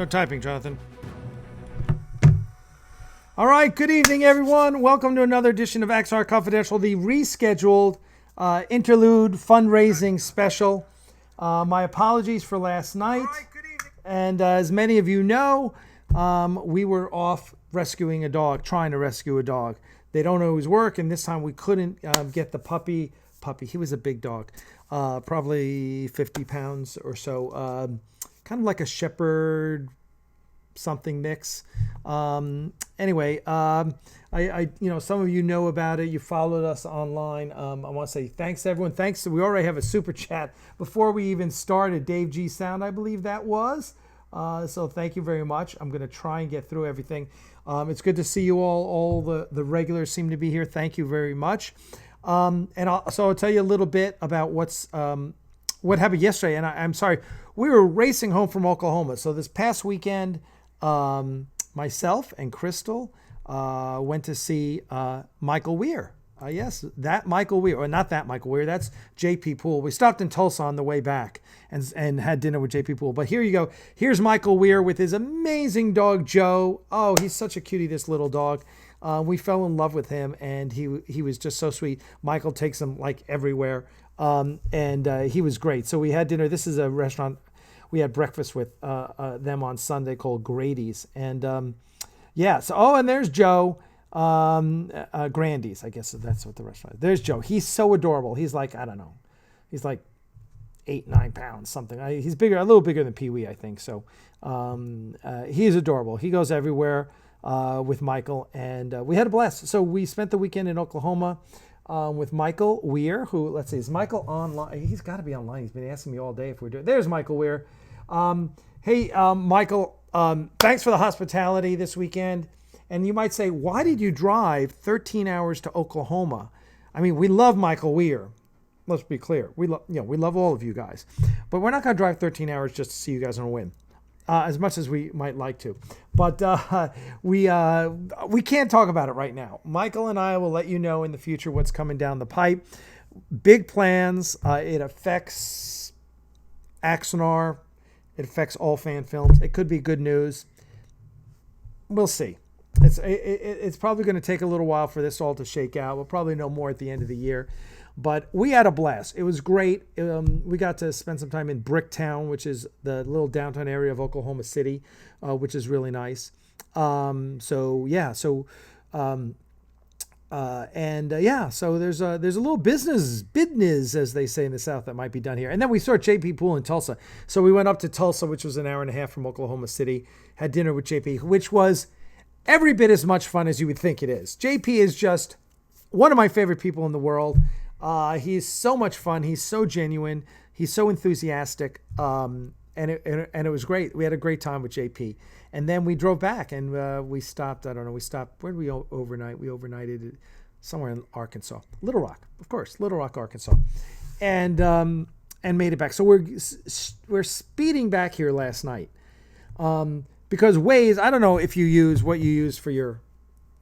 No typing, Jonathan. All right, good evening, everyone. Welcome to another edition of Axanar Confidential, the rescheduled interlude fundraising special. My apologies for last night. And as many of you know, we were off rescuing a dog, trying to rescue a dog. They don't always work, and this time we couldn't get the puppy. He was a big dog, probably 50 pounds or so, kind of like a shepherd something mix. Anyway, I some of you know about it. You followed us online. I want to say thanks to everyone. Thanks. We already have a super chat before we even started. Dave G Sound, I believe that was. So thank you very much. I'm going to try and get through everything. It's good to see you all. All the regulars seem to be here. Thank you very much. I'll tell you a little bit about what happened yesterday. And I'm sorry, we were racing home from Oklahoma. So this past weekend, myself and Crystal went to see Michael Weir. Yes, that Michael Weir, or not that Michael Weir, that's JP Poole. We stopped in Tulsa on the way back and had dinner with JP Poole. But here you go. Here's Michael Weir with his amazing dog, Joe. Oh, he's such a cutie, this little dog. We fell in love with him, and he was just so sweet. Michael takes him like everywhere, and he was great. So we had dinner. This is a restaurant. We had breakfast with them on Sunday called Grady's. And and there's Joe. Grandy's, I guess that's what the restaurant is. There's Joe. He's so adorable. He's like, I don't know. He's like 8-9 pounds, something. He's bigger, a little bigger than Pee Wee, I think. So he's adorable. He goes everywhere with Michael, and we had a blast. So we spent the weekend in Oklahoma with Michael Weir, who, let's see, is Michael online? He's got to be online. He's been asking me all day if we're doing. There's Michael Weir. Hey, Michael, thanks for the hospitality this weekend. And you might say, why did you drive 13 hours to Oklahoma? I mean, we love Michael Weir. Let's be clear. We love all of you guys. But we're not going to drive 13 hours just to see you guys on a win, as much as we might like to. But we can't talk about it right now. Michael and I will let you know in the future what's coming down the pipe. Big plans. It affects Axanar. It affects all fan films. It could be good news. We'll see. It's probably going to take a little while for this all to shake out. We'll probably know more at the end of the year. But we had a blast. It was great. We got to spend some time in Bricktown, which is the little downtown area of Oklahoma City, which is really nice. So there's a little business, as they say in the South, that might be done here. And then we saw JP Poole in Tulsa. So we went up to Tulsa, which was an hour and a half from Oklahoma City, had dinner with JP, which was every bit as much fun as you would think it is. JP is just one of my favorite people in the world. He's so much fun. He's so genuine. He's so enthusiastic. And it was great. We had a great time with JP. And then we drove back and we stopped. I don't know. Where did we overnight? We overnighted somewhere in Arkansas. Little Rock, of course. Little Rock, Arkansas. And made it back. So we're speeding back here last night. Because Waze, I don't know if you use what you use for your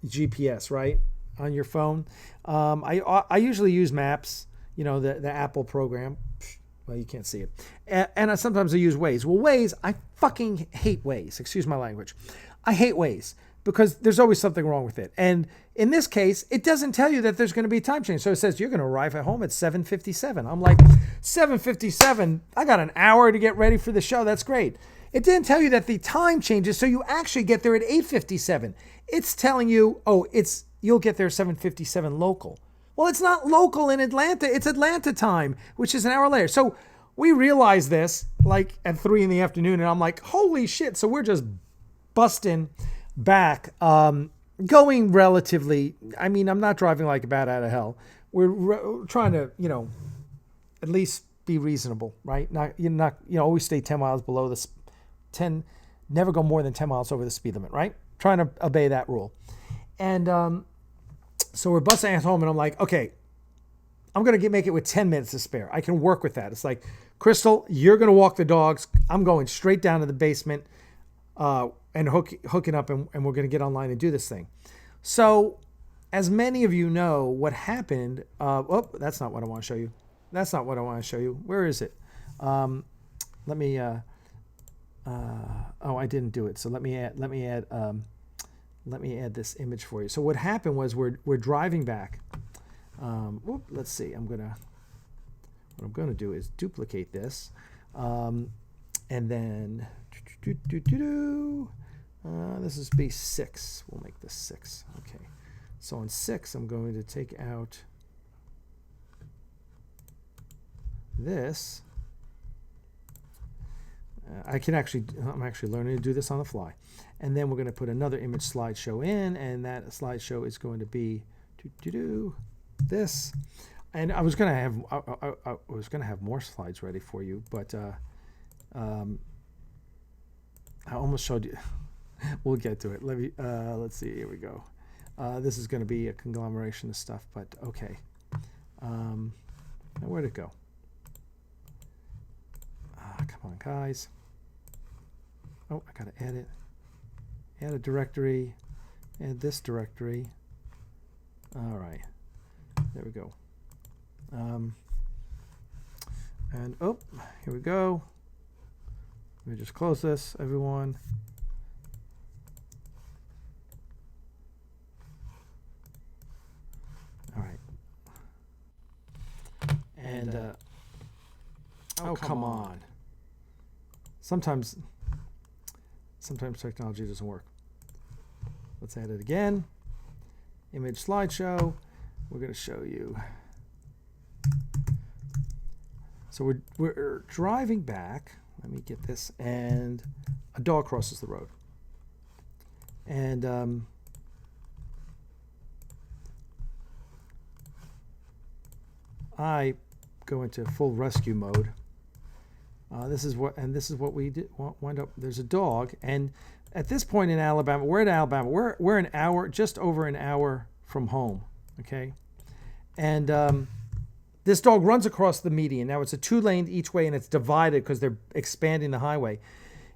GPS, right, on your phone. I usually use Maps, the Apple program. Well, you can't see it. And sometimes I use Waze. Well, Waze, I fucking hate Waze. Excuse my language. I hate Waze because there's always something wrong with it. And in this case, it doesn't tell you that there's going to be a time change. So it says you're going to arrive at home at 7:57. I'm like, 7:57? I got an hour to get ready for the show. That's great. It didn't tell you that the time changes, so you actually get there at 8:57. It's telling you, you'll get there 7:57 local. Well, it's not local in Atlanta. It's Atlanta time, which is an hour later. So we realized this like at 3 in the afternoon, and I'm like, holy shit. So we're just busting back, going relatively. I mean, I'm not driving like a bat out of hell. We're trying to, at least be reasonable, right? Always stay 10 miles below the 10, never go more than 10 miles over the speed limit, right? Trying to obey that rule. And so we're busting at home, and I'm like, okay, I'm going to make it with 10 minutes to spare. I can work with that. It's like, Crystal, you're going to walk the dogs. I'm going straight down to the basement and hooking up, and we're going to get online and do this thing. So as many of you know, what happened, that's not what I want to show you. Where is it? Let me Oh, I didn't do it. So let me add this image for you. So what happened was we're driving back. Let's see. What I'm gonna do is duplicate this, and then this is base 6. We'll make this 6. Okay. So on 6, I'm going to take out this. I'm actually learning to do this on the fly. And then we're going to put another image slideshow in, and that slideshow is going to be this. And I was going to have more slides ready for you, but I almost showed you. We'll get to it. Let's see. Here we go. This is going to be a conglomeration of stuff, but okay. Now where'd it go? Come on, guys. Oh, I gotta add it. Add a directory. Add this directory. All right. There we go. And here we go. Let me just close this, everyone. All right. And oh, come on. Sometimes technology doesn't work. Let's add it again. Image slideshow. We're going to show you. So we're driving back. Let me get this. And a dog crosses the road. And I go into full rescue mode. This is what we did. Wind up. There's a dog, and at this point in Alabama, we're in Alabama. We're an hour, just over an hour from home. Okay, and this dog runs across the median. Now it's a 2-lane each way, and it's divided because they're expanding the highway.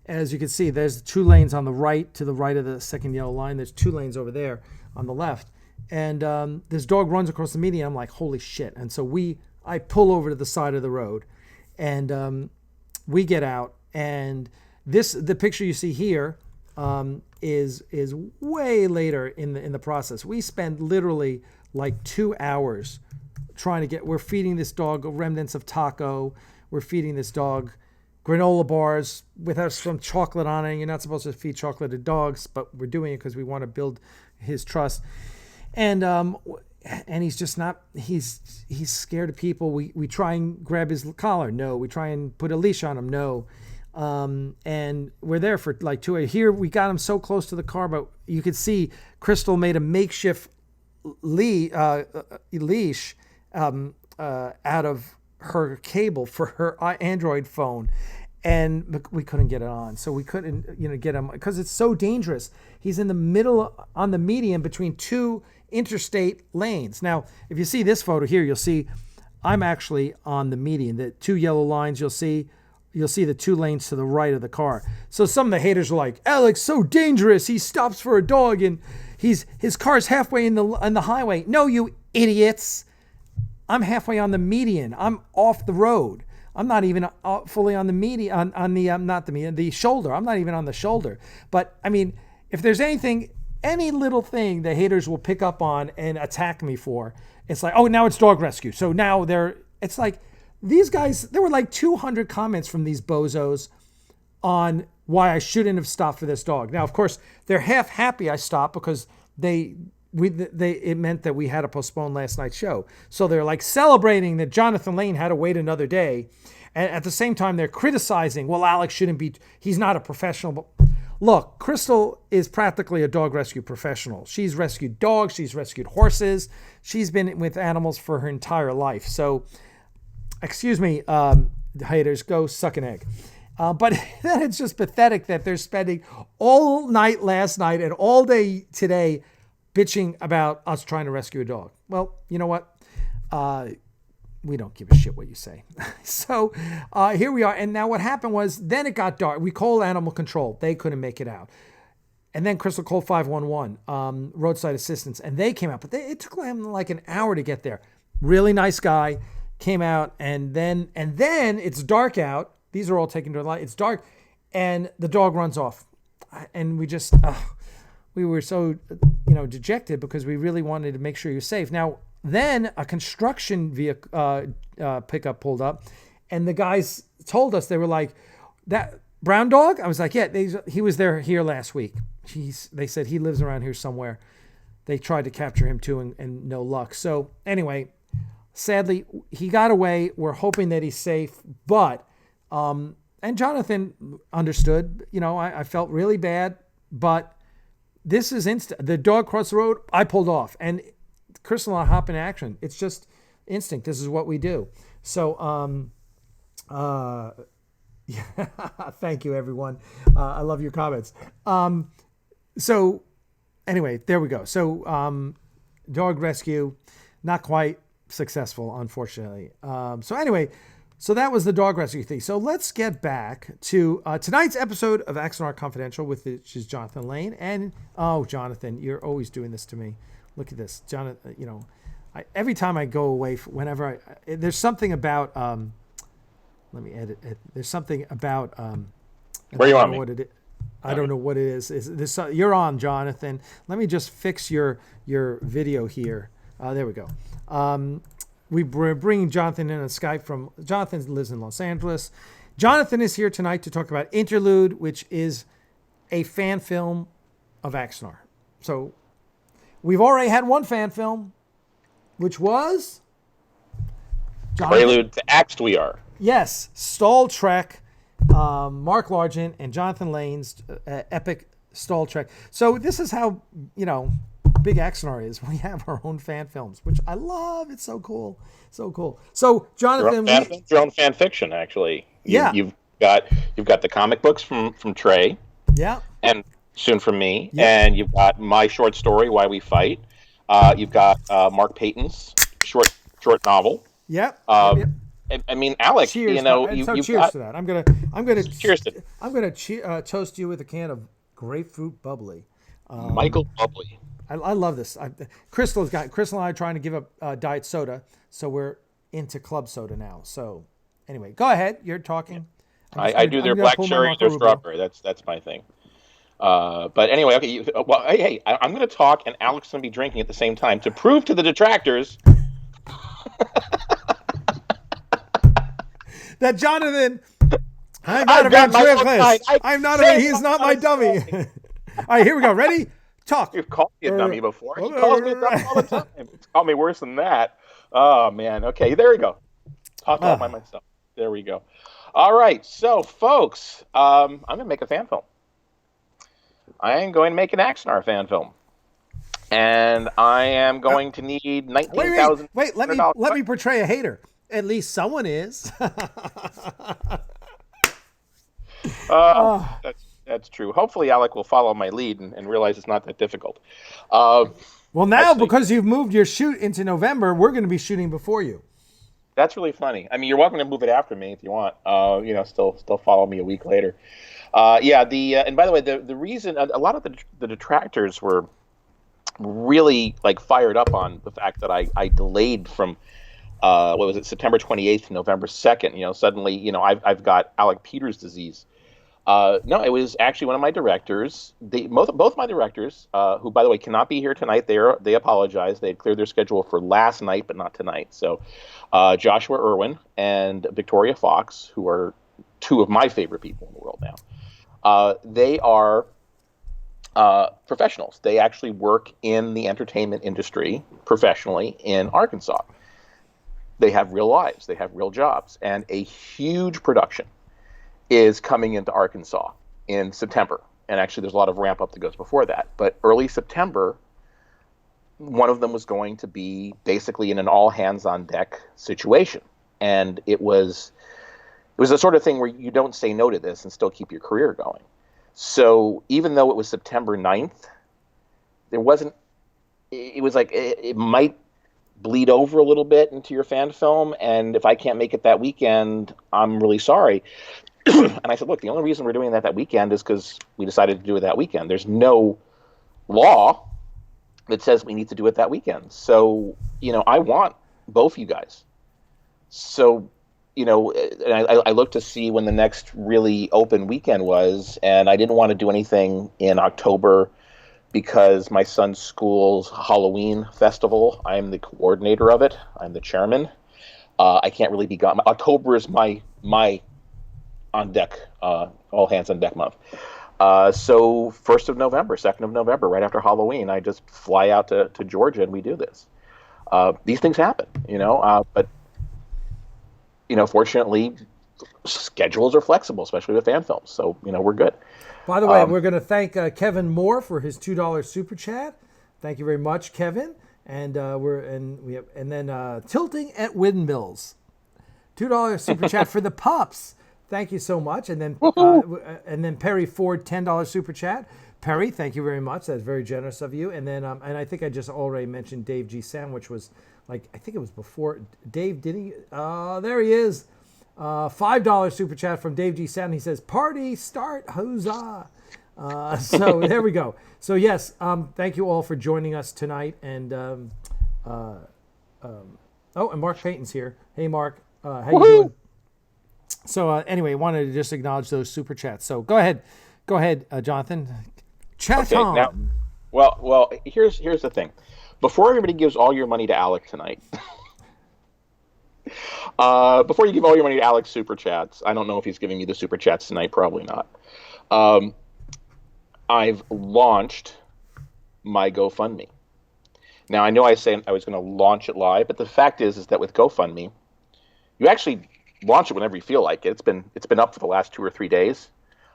As you can see, there's 2 lanes on the right, to the right of the second yellow line. There's 2 lanes over there on the left, and this dog runs across the median. I'm like, holy shit! And so I pull over to the side of the road, and we get out, and the picture you see here is way later in the process. We spend literally like 2 hours trying to we're feeding this dog remnants of taco. We're feeding this dog granola bars with some chocolate on it. You're not supposed to feed chocolate to dogs, but we're doing it because we want to build his trust. And he's just not, he's scared of people. We try and grab his collar. No. We try and put a leash on him. No. And we're there for like 2 hours. Here we got him so close to the car, but you could see Crystal made a makeshift leash out of her cable for her Android phone. And we couldn't get it on. So we couldn't, get him because it's so dangerous. He's in the middle on the median between 2 interstate lanes. Now, if you see this photo here, you'll see I'm actually on the median. The 2 yellow lines, you'll see the 2 lanes to the right of the car. So some of the haters are like, Alex, so dangerous. He stops for a dog and his car's halfway in the highway. No, you idiots. I'm halfway on the median. I'm off the road. I'm not even fully on the median, on the not the median, the shoulder. I'm not even on the shoulder. But I mean, if there's anything, any little thing the haters will pick up on and attack me for, it's like, oh, now it's dog rescue. So now it's like these guys, there were like 200 comments from these bozos on why I shouldn't have stopped for this dog. Now, of course, they're half happy I stopped because it meant that we had to postpone last night's show. So they're like celebrating that Jonathan Lane had to wait another day. And at the same time, they're criticizing, well, Alex he's not a professional. But look, Crystal is practically a dog rescue professional. She's rescued dogs. She's rescued horses. She's been with animals for her entire life. So, excuse me, haters, go suck an egg. But then it's just pathetic that they're spending all night last night and all day today bitching about us trying to rescue a dog. Well, you know what? We don't give a shit what you say. So here we are. And now what happened was then it got dark. We called animal control. They couldn't make it out. And then Crystal called 511, roadside assistance, and they came out. But it took them like an hour to get there. Really nice guy came out. And then it's dark out. These are all taken to the light. It's dark. and the dog runs off. And we were so, dejected because we really wanted to make sure you're safe. Now, then a construction vehicle pickup pulled up, and the guys told us, they were like, that brown dog? I was like, yeah, he was here last week. They said he lives around here somewhere. They tried to capture him too, and no luck. So anyway, sadly, he got away. We're hoping that he's safe, but, and Jonathan understood, I felt really bad, but this is instant. The dog crossed the road, I pulled off, and Crystal and I hop in action. It's just instinct. This is what we do. So, yeah, thank you, everyone. I love your comments. So anyway, there we go. So, dog rescue, not quite successful, unfortunately. So anyway, so that was the dog rescue thing. So let's get back to tonight's episode of Axanar Confidential, which is Jonathan Lane. And, Jonathan, you're always doing this to me. Look at this. Jonathan, every time I go away, there's something about, let me edit it. There's something about, where you want me? I don't know what it is. Is this, you're on, Jonathan. Let me just fix your video here. There we go. We're bringing Jonathan in on Skype Jonathan lives in Los Angeles. Jonathan is here tonight to talk about Interlude, which is a fan film of Axanar. So we've already had one fan film, which was Jonathan? Prelude to Axed We Are. Yes, Stall Trek, Mark Largent and Jonathan Lane's epic Stall Trek. So this is how, big Axanar is. We have our own fan films, which I love. It's so cool. So cool. So Jonathan, your own fan fiction, actually. You've got the comic books from Trey. Yeah. And soon from me. Yep. And you've got my short story, Why We Fight. You've got Mark Payton's short novel. Yep. I mean, Alex, cheers, you've cheers got, to that. I'm gonna cheers to I'm gonna toast you with a can of grapefruit bubbly. Michael Bubbly. I love this. Crystal and I are trying to give up diet soda, so we're into club soda now. So anyway, go ahead. You're talking. I do their black cherry, their strawberry. That's my thing. But anyway, okay. I'm going to talk, and Alex is going to be drinking at the same time to prove to the detractors that Jonathan, I'm not a ventriloquist. He's not my dummy. All right, here we go. Ready? Talk. You've called me a dummy before. He calls me a dummy all the time. He's called me worse than that. Oh, man. Okay, there we go. Talk all by myself. There we go. All right, so, folks, I'm going to make a fan film. I am going to make an Axanar fan film. And I am going to need 19,000. Wait, let me portray a hater. At least someone is. That's true. Hopefully, Alec will follow my lead and realize it's not that difficult. Well, now, because you've moved your shoot into November, we're going to be shooting before you. That's really funny. I mean, you're welcome to move it after me if you want. Still follow me a week later. And by the way, the reason a lot of the detractors were really fired up on the fact that I delayed from September 28th to November 2nd. Suddenly, I've got Alec Peters disease. No, it was actually one of my directors. Both my directors, who, by the way, cannot be here tonight. They apologize. They had cleared their schedule for last night, but not tonight. So Joshua Irwin and Victoria Fox, who are two of my favorite people in the world now, they are professionals. They actually work in the entertainment industry professionally in Arkansas. They have real lives. They have real jobs. And a huge production is coming into Arkansas in September. And actually, there's a lot of ramp up that goes before that. But early September, one of them was going to be basically in an all hands on deck situation. And it was the sort of thing where you don't say no to this and still keep your career going. So even though it was September 9th, it might bleed over a little bit into your fan film. And if I can't make it that weekend, I'm really sorry. And I said, look, the only reason we're doing that weekend is because we decided to do it that weekend. There's no law that says we need to do it that weekend. So, I want both you guys. So and I looked to see when the next really open weekend was, and I didn't want to do anything in October because my son's school's Halloween festival, I'm the coordinator of it. I'm the chairman. I can't really be gone. October is my on deck, all hands on deck month. So 1st of November, 2nd of November, right after Halloween, I just fly out to Georgia and we do this. These things happen, but fortunately, schedules are flexible, especially with fan films. So, we're good. By the way, we're going to thank Kevin Moore for his $2 super chat. Thank you very much, Kevin. And then Tilting at Windmills, $2 super chat for the pups. Thank you so much. And then Perry Ford, $10 super chat. Perry, thank you very much. That's very generous of you. And then and I think I just already mentioned Dave G. Sandwich was I think it was before Dave. Did he? There he is. $5 super chat from Dave G. Sandwich. He says, "Party start, huzzah!" So there we go. So yes, thank you all for joining us tonight. And and Mark Payton's here. Hey, Mark, how you doing? So anyway, wanted to just acknowledge those super chats. So go ahead, Jonathan. Chat on. Now, well, here's the thing. Before everybody gives all your money to Alec tonight, before you give all your money to Alec's super chats, I don't know if he's giving me the super chats tonight. Probably not. I've launched my GoFundMe. Now I know I say I was going to launch it live, but the fact is that with GoFundMe, you actually launch it whenever you feel like it. It's been up for the last 2 or 3 days.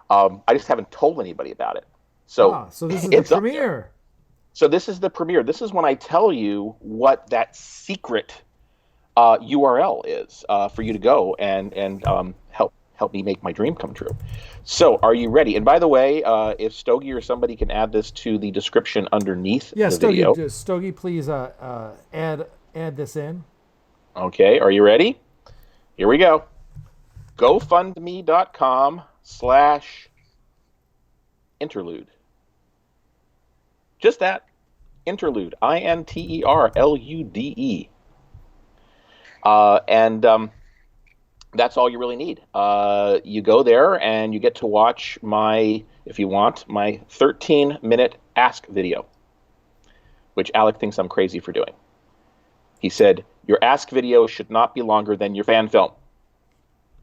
I just haven't told anybody about it. So this is the premiere. So this is the premiere. This is when I tell you what that secret URL is for you to go and help me make my dream come true. So are you ready? And by the way, if Stogie or somebody can add this to the description underneath the video. Yeah, Stogie, please add this in. Okay, are you ready? Here we go. GoFundMe.com/interlude. Just that. Interlude. INTERLUDE. And that's all you really need. You go there and you get to watch my 13-minute Ask video, which Alec thinks I'm crazy for doing. He said, your Ask video should not be longer than your fan film.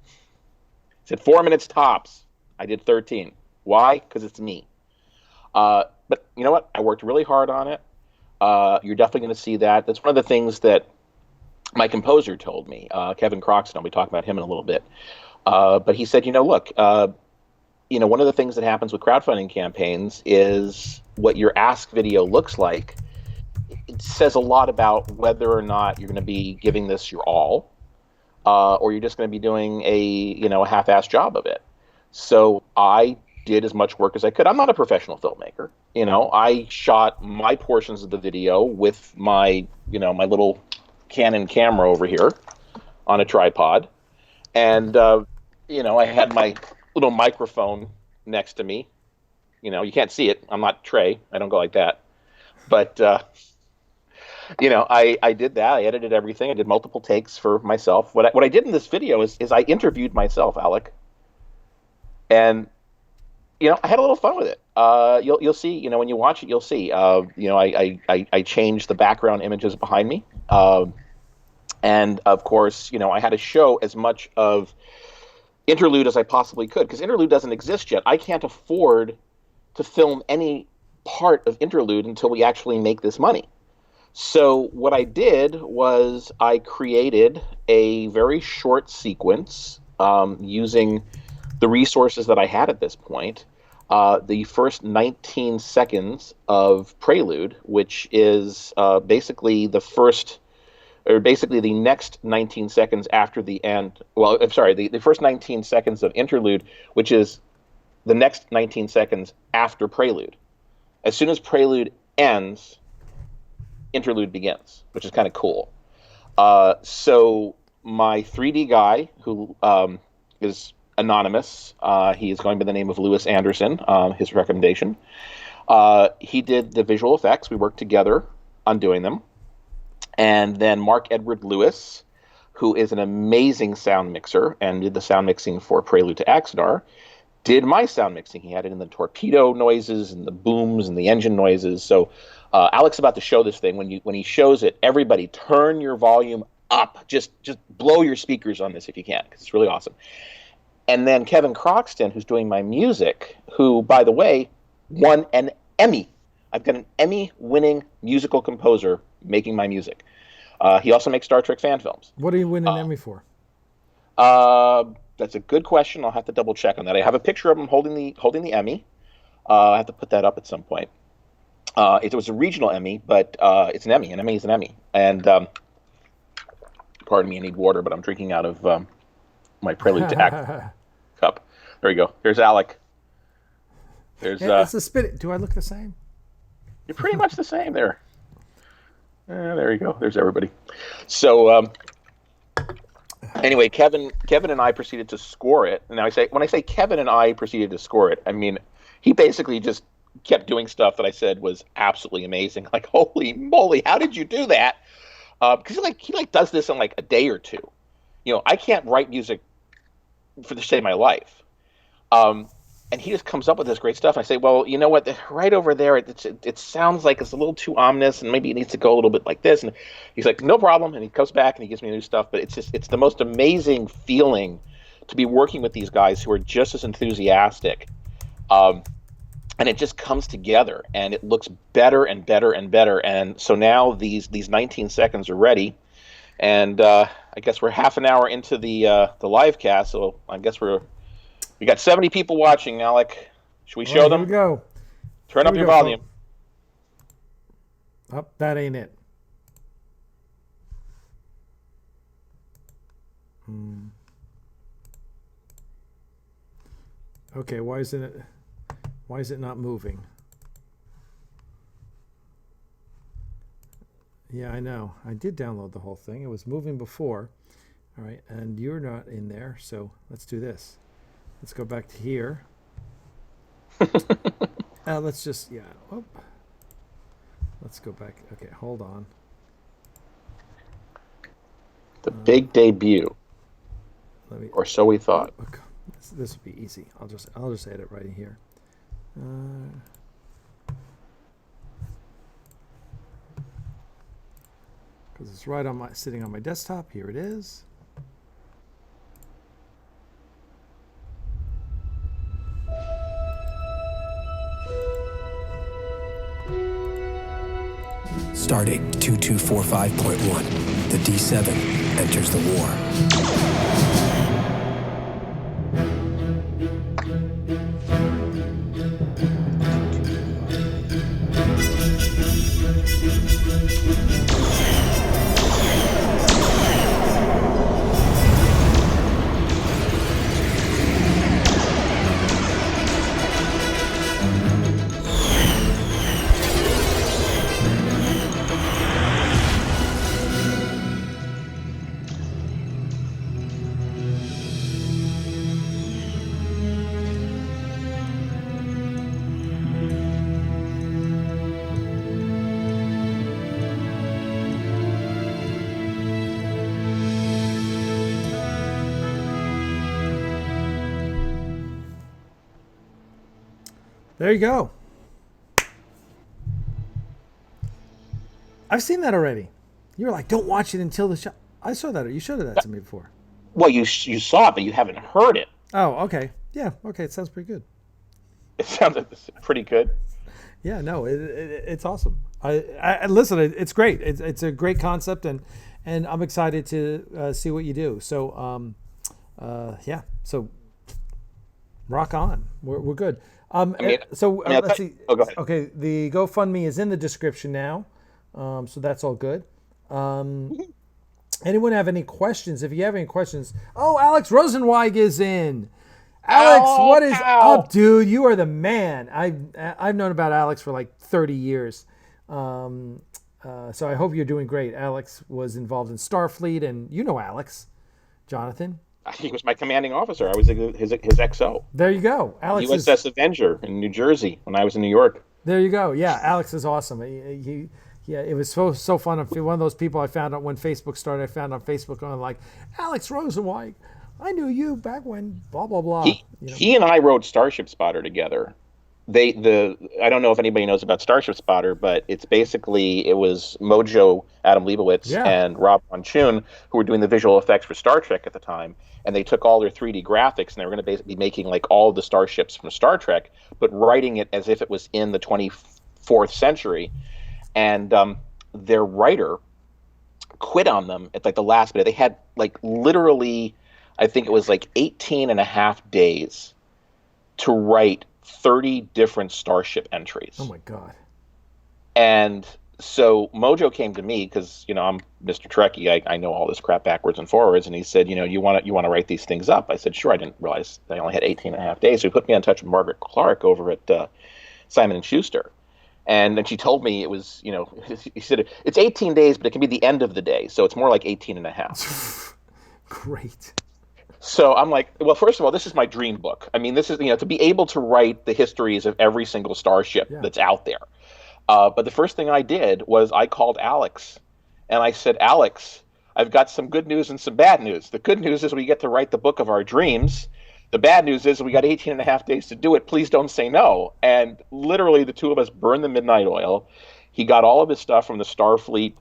He said 4 minutes tops. I did 13. Why? Because it's me. But you know what? I worked really hard on it. You're definitely going to see that. That's one of the things that my composer told me, Kevin Croxton. I'll be talking about him in a little bit. But he said, look, one of the things that happens with crowdfunding campaigns is what your Ask video looks like. It says a lot about whether or not you're going to be giving this your all, or you're just going to be doing a half-assed job of it. So I did as much work as I could. I'm not a professional filmmaker. I shot my portions of the video with my my little Canon camera over here on a tripod, and I had my little microphone next to me. You can't see it. I'm not Trey. I don't go like that. But I did that. I edited everything. I did multiple takes for myself. What I did in this video is I interviewed myself, Alec, and I had a little fun with it. You'll see. When you watch it, you'll see. I changed the background images behind me, and of course, I had to show as much of Interlude as I possibly could, because Interlude doesn't exist yet. I can't afford to film any part of Interlude until we actually make this money. So what I did was I created a very short sequence using the resources that I had at this point. The first 19 seconds of Prelude, which is basically the next 19 seconds after the end. Well, I'm sorry, the first 19 seconds of Interlude, which is the next 19 seconds after Prelude. As soon as Prelude ends, Interlude begins, which is kind of cool. So my 3D guy, who is anonymous, he is going by the name of Lewis Anderson, his recommendation. He did the visual effects. We worked together on doing them. And then Mark Edward Lewis who is an amazing sound mixer and did the sound mixing for Prelude to Axanar, did my sound mixing. He had it in the torpedo noises and the booms and the engine noises. So Alex is about to show this thing. When he shows it, everybody turn your volume up. Just blow your speakers on this if you can, because it's really awesome. And then Kevin Croxton, who's doing my music, who, by the way, won an Emmy. I've got an Emmy-winning musical composer making my music. He also makes Star Trek fan films. What do you win an Emmy for? That's a good question. I'll have to double check on that. I have a picture of him holding the Emmy. I have to put that up at some point. It was a regional Emmy, but it's an Emmy. An Emmy is an Emmy. And pardon me, I need water, but I'm drinking out of my Prelude to Act cup. There you go. There's Alec. There's it's a spit. Do I look the same? You're pretty much the same there. There you go. There's everybody. So anyway, Kevin and I proceeded to score it. And when I say Kevin and I proceeded to score it, I mean he basically just kept doing stuff that I said was absolutely amazing. Like, holy moly, how did you do that? Because he does this in like a day or two. You know, I can't write music for the sake of my life. And he just comes up with this great stuff. I say, well, you know what? Right over there, it sounds like it's a little too ominous, and maybe it needs to go a little bit like this. And he's like, no problem. And he comes back and he gives me new stuff. But it's the most amazing feeling to be working with these guys who are just as enthusiastic. And it just comes together, and it looks better and better and better. And so now these 19 seconds are ready. And I guess we're half an hour into the live cast, so I guess we got 70 people watching, Alec. Should we show them? Here we go. Turn up your volume. Oh, that ain't it. Okay, why is it not moving? Yeah, I know. I did download the whole thing. It was moving before. All right, and you're not in there, so let's do this. Let's go back to here. Let's just, let's go back. Okay, hold on. The big debut. Or so we thought. Okay. This will be easy. I'll just edit right in here. Because it's right on sitting on my desktop. Here it is. Stardate 2245.1. The D7 enters the war. There you go. I've seen that already. You were like, don't watch it until the show. I saw that. You showed that to me before. Well, you saw it, but you haven't heard it. Oh, okay. Yeah, okay. It sounds pretty good. It sounds pretty good. Yeah, no, it's awesome. I listen. It's great. It's a great concept, and I'm excited to see what you do. So, yeah. So, rock on. We're good. Let's see. Oh, go ahead. Okay, the GoFundMe is in the description now, so that's all good. Anyone have any questions? If you have any questions, Alex Rosenweig is in. Alex, what is up, dude? You are the man. I've known about Alex for like 30 years, so I hope you're doing great. Alex was involved in Starfleet, and you know Alex, Jonathan. He was my commanding officer. I was his XO. There you go. Alex USS Avenger in New Jersey when I was in New York. There you go. Yeah, Alex is awesome. Yeah, it was so fun. One of those people I found out when Facebook started. I found on Facebook on like Alex Rosenweig. I knew you back when blah blah blah. He and I wrote Starship Spotter together. I don't know if anybody knows about Starship Spotter, but it was Mojo, Adam Leibowitz, and Rob Von Chun who were doing the visual effects for Star Trek at the time, and they took all their 3D graphics and they were going to basically be making like all of the starships from Star Trek, but writing it as if it was in the 24th century, and their writer quit on them at like the last minute. They had like literally, I think it was like 18 and a half days to write 30 different starship entries. Oh my God. And so Mojo came to me because, I'm Mr. Trekkie. I know all this crap backwards and forwards. And he said, you want to write these things up? I said, sure. I didn't realize I only had 18 and a half days. So he put me in touch with Margaret Clark over at Simon & Schuster. And then she told me it was, he said, it's 18 days, but it can be the end of the day. So it's more like 18 and a half. Great. So I'm like, well, first of all, this is my dream book. I mean, this is, to be able to write the histories of every single starship that's out there. But the first thing I did was I called Alex and I said, Alex, I've got some good news and some bad news. The good news is we get to write the book of our dreams. The bad news is we got 18 and a half days to do it. Please don't say no. And literally the two of us burned the midnight oil. He got all of his stuff from the Starfleet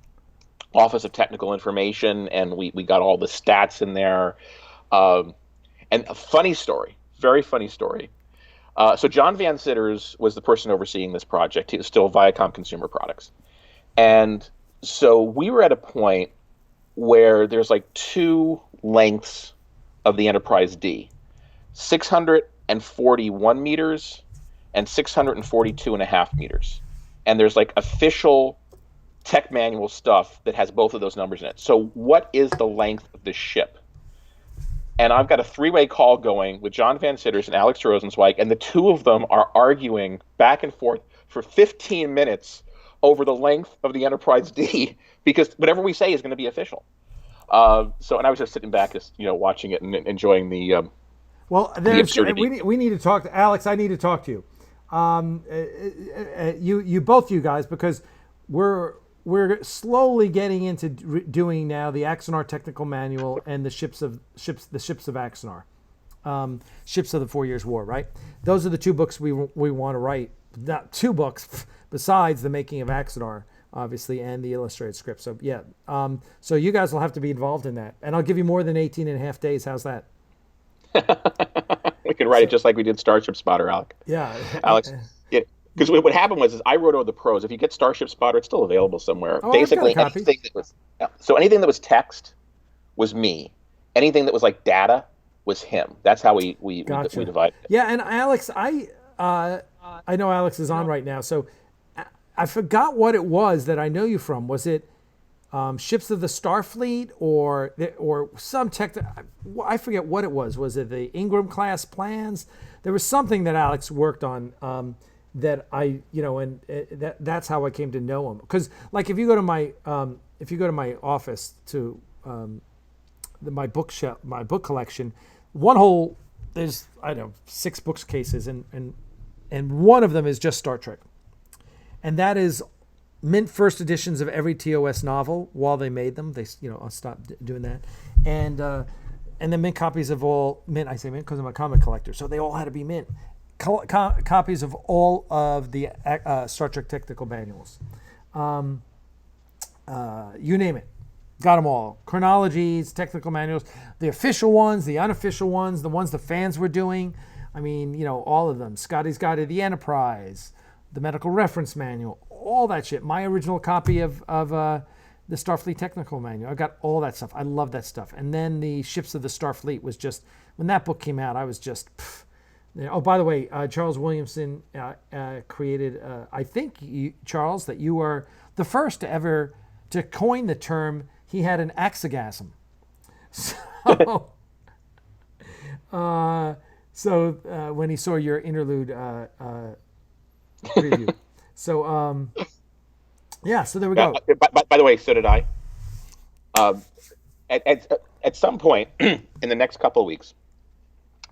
Office of Technical Information, and we got all the stats in there. And a funny story, very funny story. So John Van Citters was the person overseeing this project. He was still Viacom Consumer Products. And so we were at a point where there's like two lengths of the Enterprise D, 641 meters and 642 and a half meters. And there's like official tech manual stuff that has both of those numbers in it. So what is the length of the ship? And I've got a three-way call going with John Van Citters and Alex Rosenzweig, and the two of them are arguing back and forth for 15 minutes over the length of the Enterprise D, because whatever we say is going to be official. And I was just sitting back, just watching it and enjoying the absurdity. We need to talk to Alex. I need to talk to you. You both, you guys, because we're slowly getting into doing now the Axanar technical manual and the ships of Axanar, ships of the 4 Years' War. Right, those are the two books we want to write. Not two books besides the making of Axanar, obviously, and the illustrated script. So yeah, so you guys will have to be involved in that, and I'll give you more than 18 and a half days. How's that? We can write it just like we did Starship Spotter, Alec. Yeah, Alex. Because what happened was I wrote all the prose. If you get Starship Spotter, it's still available somewhere. Oh, basically, anything that was text was me. Anything that was like data was him. That's how we divided it. Yeah, and Alex, I know Alex is on right now, so I forgot what it was that I know you from. Was it ships of the Starfleet or some tech? I forget what it was. Was it the Ingram class plans? There was something that Alex worked on. That that's how I came to know him. Because like if you go to my office to my bookshelf, my book collection, there's 6 bookcases and one of them is just Star Trek, and that is mint first editions of every TOS novel while they made them. They I'll stop doing that, and then mint copies of all mint. I say mint because I'm a comic collector, so they all had to be mint. Copies of all of the Star Trek technical manuals. You name it. Got them all. Chronologies, technical manuals, the official ones, the unofficial ones, the ones the fans were doing. I mean, all of them. Scotty's Guide to the Enterprise, the medical reference manual, all that shit. My original copy of the Starfleet technical manual. I got all that stuff. I love that stuff. And then the Ships of the Starfleet was just, when that book came out, I was just... Oh, by the way, Charles Williamson created, I think, Charles, that you are the first to ever to coin the term, he had an axagasm. So when he saw your interlude preview. So, so there we go. By the way, so did I. At some point in the next couple of weeks,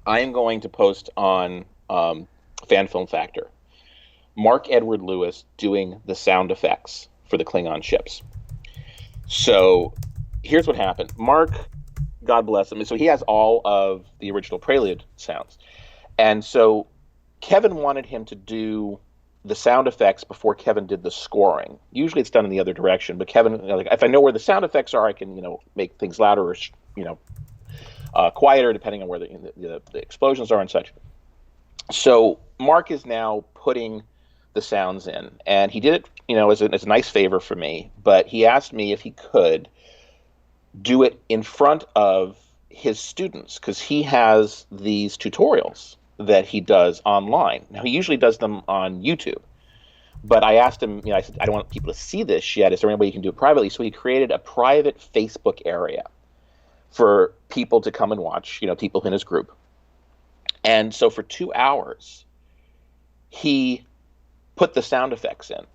I am going to post on Fan Film Factor Mark Edward Lewis doing the sound effects for the Klingon ships. So here's what happened. Mark, God bless him, so he has all of the original Prelude sounds. And so Kevin wanted him to do the sound effects before Kevin did the scoring. Usually it's done in the other direction, but Kevin, like, if I know where the sound effects are, I can, make things louder or, quieter, depending on where the explosions are and such. So Mark is now putting the sounds in, and he did it, as a nice favor for me, but he asked me if he could do it in front of his students, because he has these tutorials that he does online. Now, he usually does them on YouTube, but I asked him, I said, I don't want people to see this yet. Is there any way you can do it privately? So he created a private Facebook area for people to come and watch, people in his group. And so for 2 hours, he put the sound effects in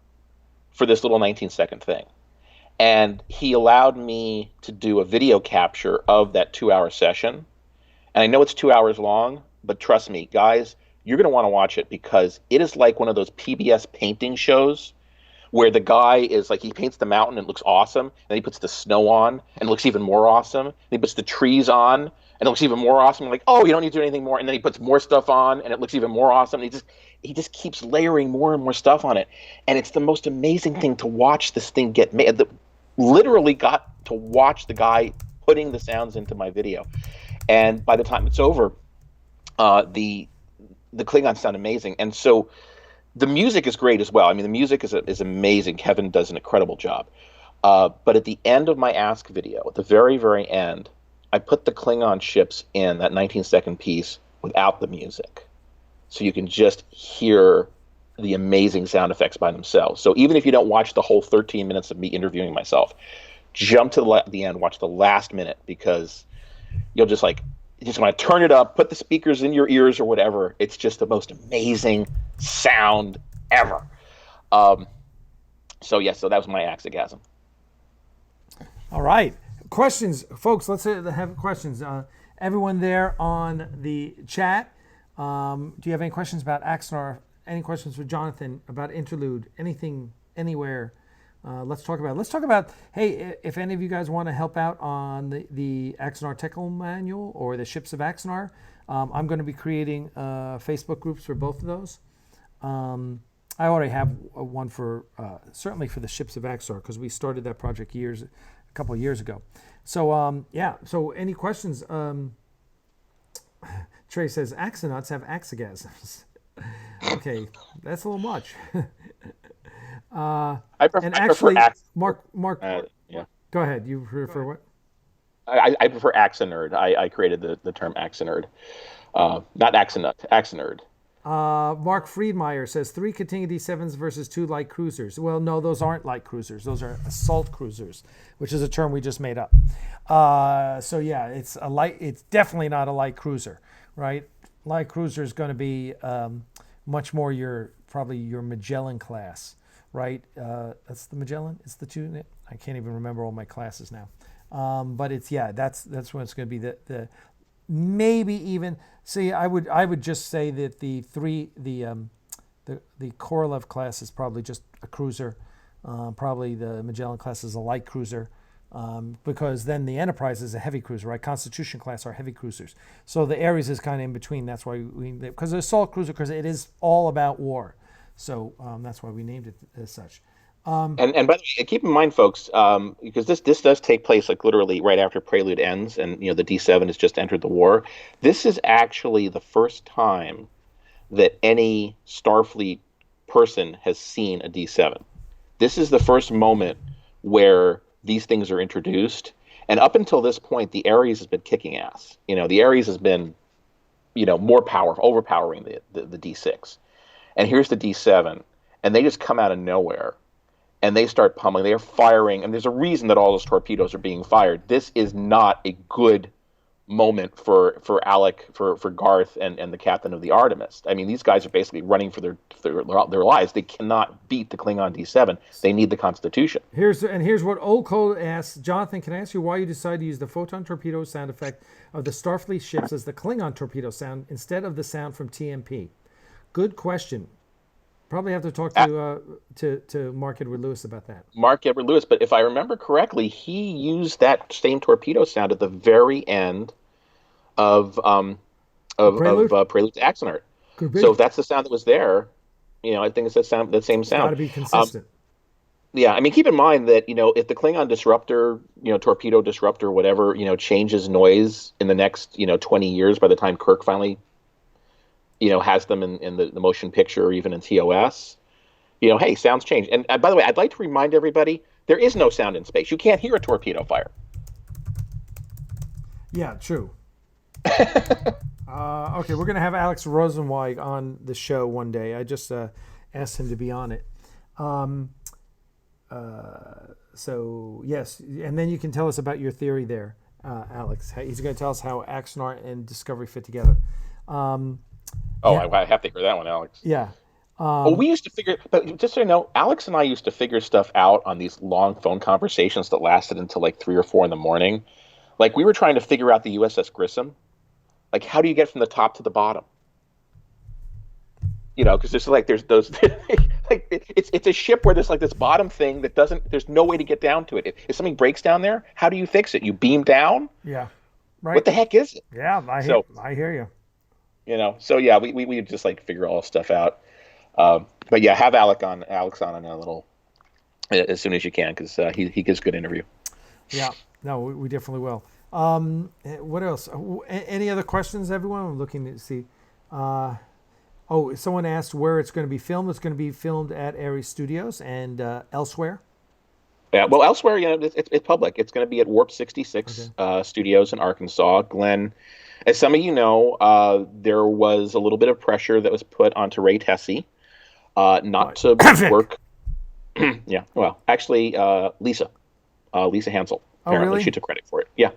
for this little 19-second thing. And he allowed me to do a video capture of that 2-hour session. And I know it's 2 hours long, but trust me, guys, you're going to want to watch it, because it is like one of those PBS painting shows where the guy is like, he paints the mountain and it looks awesome, and then he puts the snow on and it looks even more awesome, and he puts the trees on and it looks even more awesome. You're like, oh, you don't need to do anything more. And then he puts more stuff on and it looks even more awesome. And he just keeps layering more and more stuff on it. And it's the most amazing thing to watch this thing get made. Literally got to watch the guy putting the sounds into my video. And by the time it's over, the Klingons sound amazing. And so the music is great as well. I mean, the music is amazing. Kevin does an incredible job. But at the end of my Ask video, at the very, very end, I put the Klingon ships in that 19-second piece without the music. So you can just hear the amazing sound effects by themselves. So even if you don't watch the whole 13 minutes of me interviewing myself, jump to the end, watch the last minute, because you'll just want to turn it up, put the speakers in your ears or whatever. It's just the most amazing sound ever. So that was my Axagasm. All right. Questions, folks, let's have questions. Everyone there on the chat, do you have any questions about Axanar? Any questions for Jonathan about Interlude? Anything, anywhere? Let's talk about, hey, if any of you guys want to help out on the Axanar Technical Manual or the Ships of Axanar, I'm going to be creating Facebook groups for both of those. I already have one for, certainly for the Ships of Axanar, because we started that project a couple of years ago. So, so any questions? Trey says, Axonauts have axagasms. Okay, that's a little much. I prefer Mark, yeah. Go ahead. You prefer what? I prefer Axanerd. I created the term Axanerd, not Axanaut, Axanerd. Mark Friedmeier says 3 Katinga D7s versus 2 light cruisers. Well, no, those aren't light cruisers. Those are assault cruisers, which is a term we just made up. So yeah, it's definitely not a light cruiser, right? Light cruiser is going to be much more probably your Magellan class, right? That's the Magellan. It's the 2. I can't even remember all my classes now. But that's when it's going to be the maybe even. See, I would just say that the Korolev class is probably just a cruiser. Probably the Magellan class is a light cruiser. Because then the Enterprise is a heavy cruiser, right? Constitution class are heavy cruisers. So the Ares is kind of in between. That's why because the assault cruiser, because it is all about war. So that's why we named it as such. And by the way, keep in mind, folks, because this does take place like literally right after Prelude ends, and the D7 has just entered the war. This is actually the first time that any Starfleet person has seen a D7. This is the first moment where these things are introduced, and up until this point, the Ares has been kicking ass. The Ares has been, more powerful, overpowering the D6, and here's the D7, and they just come out of nowhere. And they start pummeling. They are firing, and there's a reason that all those torpedoes are being fired. This is not a good moment for Alec, for Garth, and the captain of the Artemis. I mean, these guys are basically running for their lives. They cannot beat the Klingon D7. They need the Constitution. Here's what Old Code asks. Jonathan, can I ask you why you decided to use the photon torpedo sound effect of the Starfleet ships as the Klingon torpedo sound instead of the sound from TMP? Good question. Probably have to talk to Mark Edward Lewis about that. Mark Edward Lewis, but if I remember correctly, he used that same torpedo sound at the very end of Prelude? Prelude to Axanar. Could be. So if that's the sound that was there, I think it's the same Got sound. to be consistent. Yeah, I mean, keep in mind that if the Klingon disruptor, torpedo disruptor, whatever, changes noise in the next 20 years, by the time Kirk finally has them in the motion picture or even in TOS, hey, sounds change. And by the way, I'd like to remind everybody, there is no sound in space. You can't hear a torpedo fire. Yeah, true. Okay, we're going to have Alex Rosenweig on the show one day. I just asked him to be on it. So, yes, and then you can tell us about your theory there, Alex. He's going to tell us how Axanar and Discovery fit together. I have to hear that one, Alex. Yeah. We used to figure, but just so you know, Alex and I used to figure stuff out on these long phone conversations that lasted until like 3 or 4 in the morning. Like we were trying to figure out the USS Grissom. Like, how do you get from the top to the bottom? Because there's those, like it's a ship where there's like this bottom thing that there's no way to get down to it. If something breaks down there, how do you fix it? You beam down? Yeah. Right. What the heck is it? Yeah, I hear you. So yeah, we just like figure all this stuff out. But yeah, have Alex on a little as soon as you can, because he gives good interview. Yeah, no, we definitely will. What else? Any other questions, everyone? I'm looking to see. Someone asked where it's going to be filmed. It's going to be filmed at Ares Studios and elsewhere. Yeah, well, elsewhere, it's public. It's going to be at Warp 66 Studios in Arkansas. Glenn, as some of you know, there was a little bit of pressure that was put onto Ray Tessie not to work. Yeah, well, actually, Lisa Hansel. Apparently, really? She took credit for it. Yeah.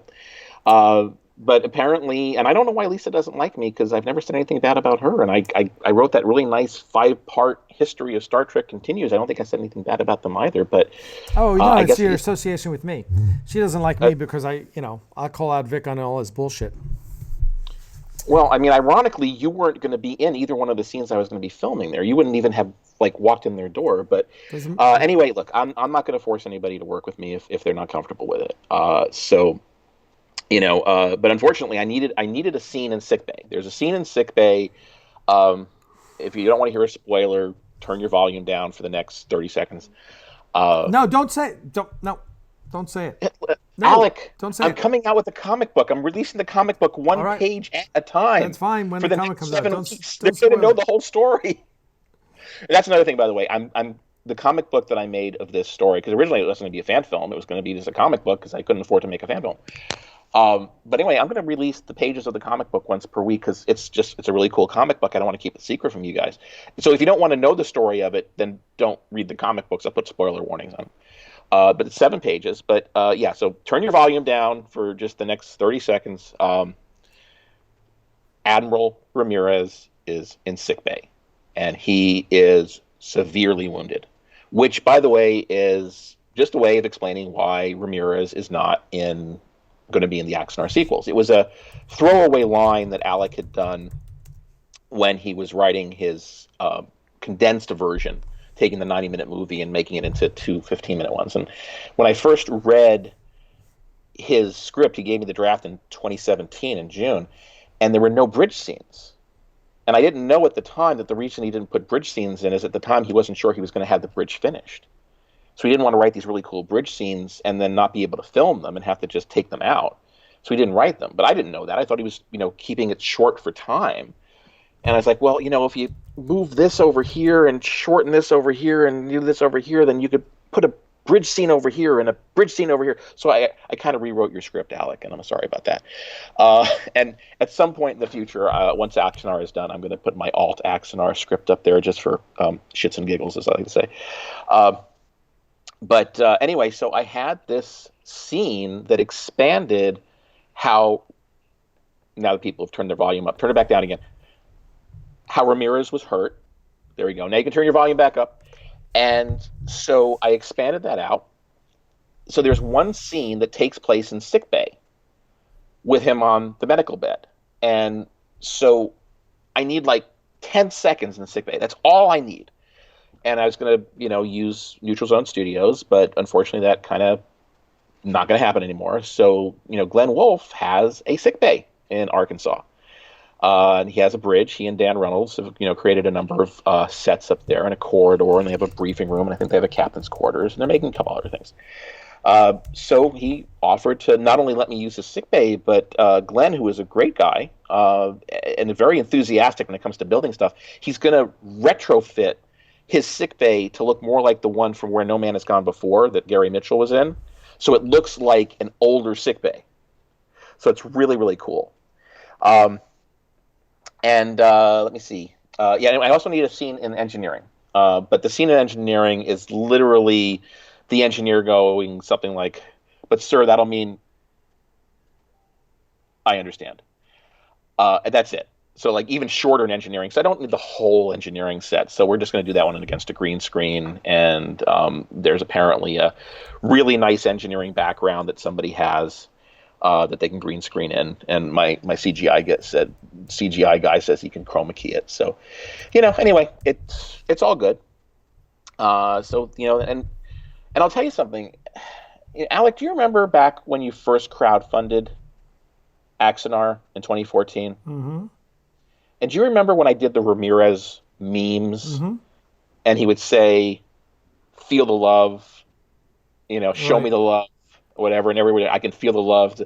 But apparently, and I don't know why Lisa doesn't like me, because I've never said anything bad about her. And I wrote that really nice 5-part history of Star Trek Continues. I don't think I said anything bad about them either. But it's your association with me. She doesn't like me because I call out Vic on all his bullshit. Well, I mean, ironically, you weren't going to be in either one of the scenes I was going to be filming there. You wouldn't even have walked in their door. But anyway, look, I'm not going to force anybody to work with me if they're not comfortable with it. But unfortunately, I needed a scene in sickbay. There's a scene in sickbay. If you don't want to hear a spoiler, turn your volume down for the next 30 seconds. No, don't say it. Don't say it. No, Alec, don't say I'm coming out with a comic book. I'm releasing the comic book one page at a time. That's fine. When for the the comic next comes out, 7 don't weeks. don't They're going to spoil know the whole story. That's another thing, by the way. I'm the comic book that I made of this story, because originally it wasn't going to be a fan film. It was going to be just a comic book because I couldn't afford to make a fan film. But anyway, I'm going to release the pages of the comic book once per week because it's a really cool comic book. I don't want to keep it secret from you guys. So if you don't want to know the story of it, then don't read the comic books. I'll put spoiler warnings on. But it's 7 pages. But yeah, so turn your volume down for just the next 30 seconds. Admiral Ramirez is in sickbay, and he is severely wounded, which, by the way, is just a way of explaining why Ramirez is not going to be in the Axanar sequels. It was a throwaway line that Alec had done when he was writing his condensed version, taking the 90-minute movie and making it into 2 15-minute ones. And when I first read his script, he gave me the draft in 2017 in June, and there were no bridge scenes. And I didn't know at the time that the reason he didn't put bridge scenes in is at the time he wasn't sure he was going to have the bridge finished. So he didn't want to write these really cool bridge scenes and then not be able to film them and have to just take them out. So he didn't write them. But I didn't know that. I thought he was, keeping it short for time. And I was like, well, if you move this over here and shorten this over here and do this over here, then you could put a bridge scene over here and a bridge scene over here. So I kind of rewrote your script, Alec, and I'm sorry about that. And at some point in the future, once Axanar is done, I'm going to put my alt Axanar script up there just for shits and giggles, as I like to say. But anyway, so I had this scene that expanded how, now that people have turned their volume up, turn it back down again, how Ramirez was hurt. There we go. Now you can turn your volume back up. And so I expanded that out. So there's one scene that takes place in sickbay with him on the medical bed. And so I need like 10 seconds in sickbay. That's all I need. and I was going to, use Neutral Zone Studios, but unfortunately that kind of not going to happen anymore. So, Glenn Wolfe has a sick bay in Arkansas. And he has a bridge. He and Dan Reynolds have, created a number of sets up there and a corridor, and they have a briefing room, and I think they have a captain's quarters, and they're making a couple other things. So he offered to not only let me use his sick bay, but Glenn, who is a great guy and very enthusiastic when it comes to building stuff, he's going to retrofit his sick bay to look more like the one from Where No Man Has Gone Before that Gary Mitchell was in. So it looks like an older sick bay. So it's really, really cool. And let me see. Anyway, I also need a scene in engineering. But the scene in engineering is literally the engineer going something like, "But sir, that'll mean I understand." And that's it. So like even shorter in engineering. So I don't need the whole engineering set. So we're just going to do that one against a green screen. And there's apparently a really nice engineering background that somebody has. That they can green screen in, and my CGI guy says he can chroma key it. So, anyway, it's all good. And I'll tell you something, Alec. Do you remember back when you first crowdfunded Axanar in 2014? Mm-hmm. And do you remember when I did the Ramirez memes, Mm-hmm. and he would say, "Feel the love," show me the love. Whatever, and everybody, I can feel the love.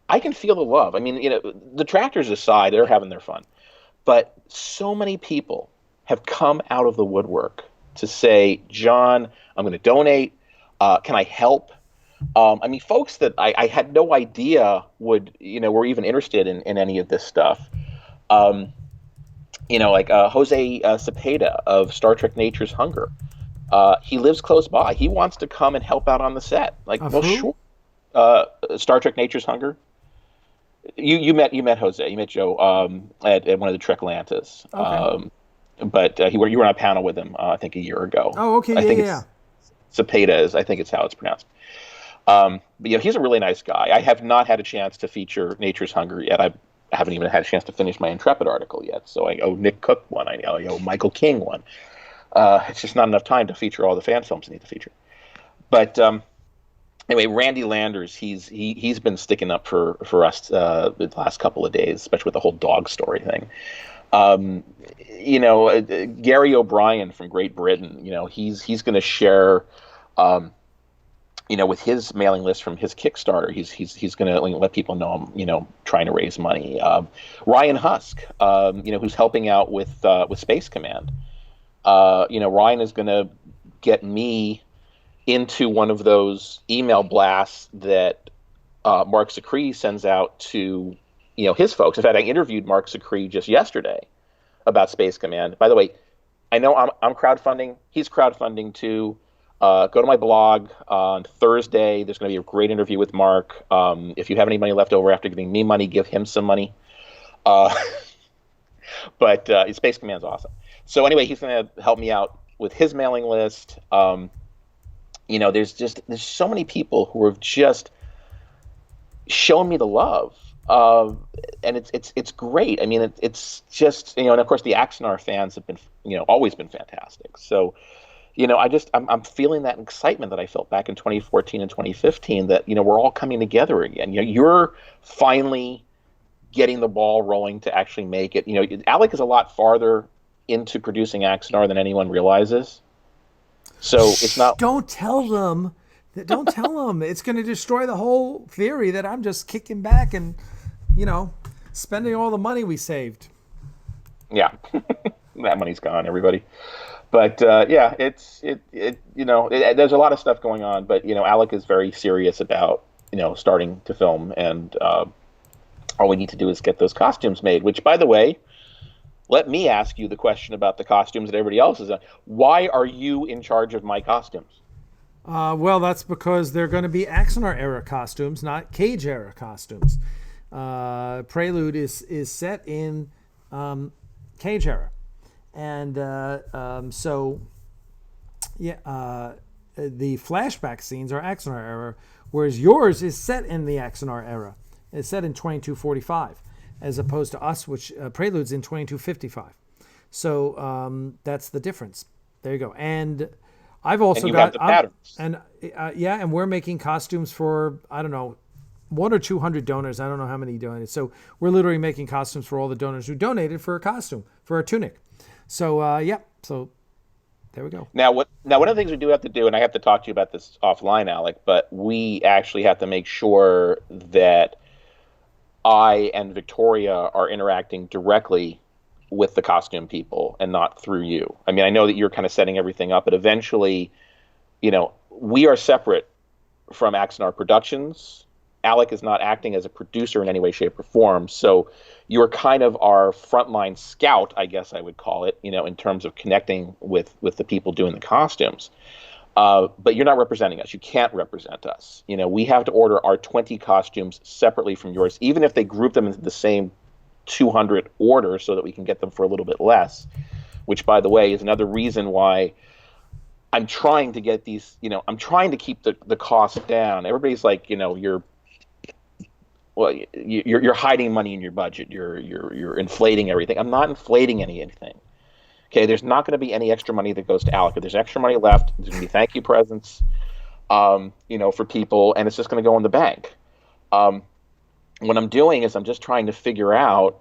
I can feel the love. I mean, the tractors aside, they're having their fun. But so many people have come out of the woodwork to say, "John, I'm going to donate. Can I help?" I mean, folks that I had no idea were even interested in any of this stuff. Like Jose Cepeda of Star Trek Nature's Hunger. He lives close by. He wants to come and help out on the set. Like, well, sure. Star Trek Nature's Hunger. You met Jose. You met Joe at one of the Treklantas. Okay. But you were on a panel with him I think a year ago. Oh, okay. I think yeah. Cepeda I think it's how it's pronounced. But he's a really nice guy. I have not had a chance to feature Nature's Hunger yet. I haven't even had a chance to finish my Intrepid article yet. So I owe Nick Cook one. I owe Michael King one. It's just not enough time to feature all the fan films I need to feature. But anyway, Randy Landers, he's been sticking up for us the last couple of days, especially with the whole dog story thing. Gary O'Brien from Great Britain, he's going to share, with his mailing list from his Kickstarter, he's going to let people know I'm, trying to raise money. Ryan Husk, who's helping out with Space Command. Ryan is going to get me into one of those email blasts that Mark Zicree sends out to, his folks. In fact, I interviewed Mark Zicree just yesterday about Space Command. By the way, I know I'm crowdfunding. He's crowdfunding too. Go to my blog on Thursday. There's going to be a great interview with Mark. If you have any money left over after giving me money, give him some money. But Space Command's awesome. So anyway, he's going to help me out with his mailing list. There's so many people who have just shown me the love, and it's great. I mean, it's just and of course the Axanar fans have been always been fantastic. So I'm feeling that excitement that I felt back in 2014 and 2015 that we're all coming together again. You're finally getting the ball rolling to actually make it. Alec is a lot farther into producing Axanar than anyone realizes. So it's not. Don't tell them. Don't tell them. It's going to destroy the whole theory that I'm just kicking back and, spending all the money we saved. Yeah, that money's gone, everybody. But there's a lot of stuff going on. But Alec is very serious about starting to film, and all we need to do is get those costumes made. Which, by the way, let me ask you the question about the costumes that everybody else is on. Why are you in charge of my costumes? Well, that's because they're going to be Axanar era costumes, not Cage era costumes. Prelude is set in Cage era, and the flashback scenes are Axanar era, whereas yours is set in the Axanar era. It's set in 2245. As opposed to us, which Prelude's in 2255. So that's the difference. There you go. And I've also And you got have the patterns. and we're making costumes for, I don't know, 100 or 200 donors. I don't know how many donated. So we're literally making costumes for all the donors who donated for a costume, for a tunic. So so there we go. Now, one of the things we do have to do, and I have to talk to you about this offline, Alec, but we actually have to make sure that I and Victoria are interacting directly with the costume people and not through you. I mean, I know that you're kind of setting everything up, but eventually, we are separate from Axanar Productions. Alec is not acting as a producer in any way, shape, or form. So you're kind of our frontline scout, I guess I would call it, in terms of connecting with the people doing the costumes. But you're not representing us. You can't represent us. We have to order our 20 costumes separately from yours, even if they group them into the same 200 orders so that we can get them for a little bit less, which, by the way, is another reason why I'm trying to get these, I'm trying to keep the cost down. Everybody's like, you're hiding money in your budget. You're inflating everything. I'm not inflating anything. Okay, there's not going to be any extra money that goes to Alec. If there's extra money left, there's going to be thank you presents, for people, and it's just going to go in the bank. What I'm doing is I'm just trying to figure out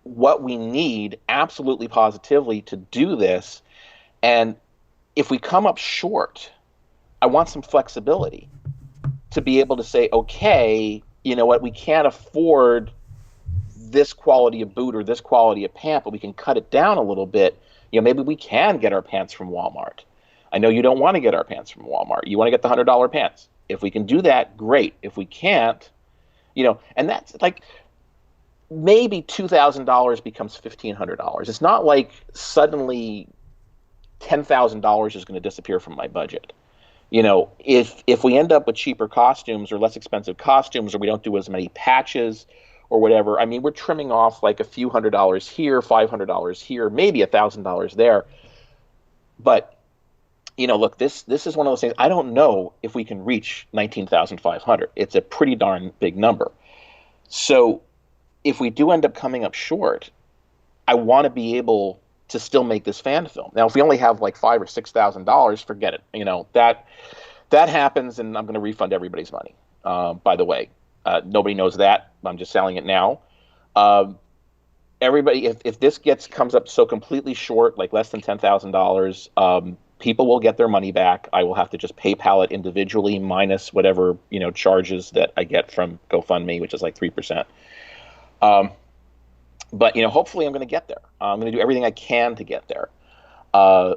what we need absolutely positively to do this. And if we come up short, I want some flexibility to be able to say, okay, you know what, we can't afford this quality of boot or this quality of pant, but we can cut it down a little bit. Maybe we can get our pants from Walmart. I know you don't want to get our pants from Walmart. You want to get the $100 pants. If we can do that, great. If we can't, and that's like maybe $2,000 becomes $1,500. It's not like suddenly $10,000 is going to disappear from my budget. If we end up with cheaper costumes or less expensive costumes, or we don't do as many patches or whatever, I mean, we're trimming off like a few $100 here, $500 here, maybe $1,000 there. But look, this is one of those things. I don't know if we can reach 19,500. It's a pretty darn big number. So if we do end up coming up short, I want to be able to still make this fan film. Now, if we only have like $5,000 or $6,000, forget it. That happens, and I'm going to refund everybody's money. By the way, nobody knows that. I'm just selling it now. Everybody, if this comes up so completely short, like less than $10,000, people will get their money back. I will have to just PayPal it individually, minus whatever charges that I get from GoFundMe, which is like 3%. But hopefully I'm going to get there. I'm going to do everything I can to get there. And